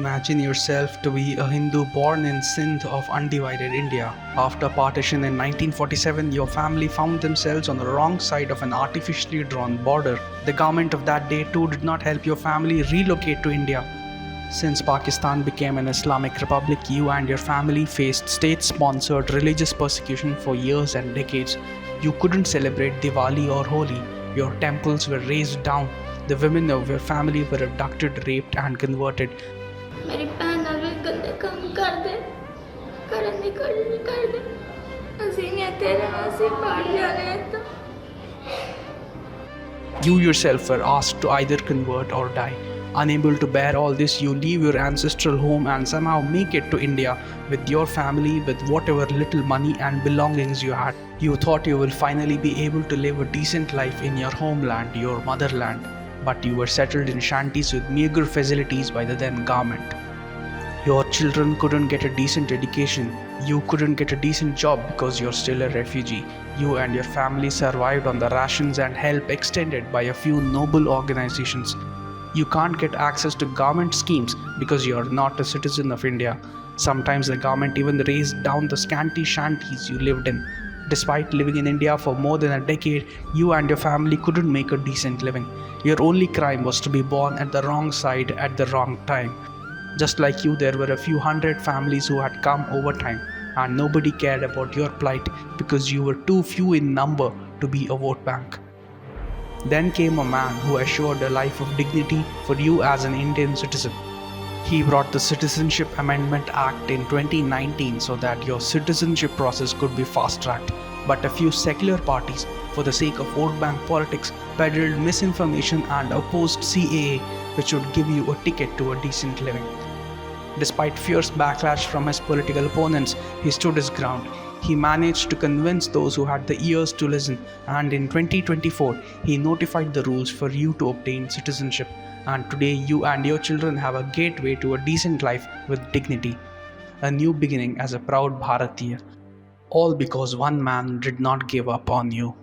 Imagine yourself to be a Hindu born in Sindh of undivided India. After partition in 1947, your family found themselves on the wrong side of an artificially drawn border. The government of that day too did not help your family relocate to India. Since Pakistan became an Islamic republic, you and your family faced state-sponsored religious persecution for years and decades. You couldn't celebrate Diwali or Holi. Your temples were razed down. The women of your family were abducted, raped and converted. मेरी भैन नाल भी गंदे काम कर दे करन दी कोशिश कर दे ਅਸੀਂ ਨਹੀਂ ਤੇਰੇ ਵਾਸਤੇ ਬਾਹਰ ਜਾਣਾ ਤਾਂ You yourself were asked to either convert or die. Unable to bear all this, you leave your ancestral home and somehow make it to India with your family, with whatever little money and belongings you had. You thought you will finally be able to live a decent life in your homeland, your motherland. But you were settled in shanties with meager facilities by the then government. Your children couldn't get a decent education. You couldn't get a decent job because you're still a refugee. You and your family survived on the rations and help extended by a few noble organizations. You can't get access to government schemes because you're not a citizen of India. Sometimes the government even razed down the scanty shanties you lived in. Despite living in India for more than a decade, you and your family couldn't make a decent living. Your only crime was to be born at the wrong side at the wrong time. Just like you, there were a few hundred families who had come over time, and nobody cared about your plight because you were too few in number to be a vote bank. Then came a man who assured a life of dignity for you as an Indian citizen. He brought the Citizenship Amendment Act in 2019 so that your citizenship process could be fast-tracked. But a few secular parties, for the sake of vote bank politics, peddled misinformation and opposed CAA, which would give you a ticket to a decent living. Despite fierce backlash from his political opponents, he stood his ground. He managed to convince those who had the ears to listen, and in 2024, he notified the rules for you to obtain citizenship. And today, you and your children have a gateway to a decent life with dignity. A new beginning as a proud Bharatiya. All because one man did not give up on you.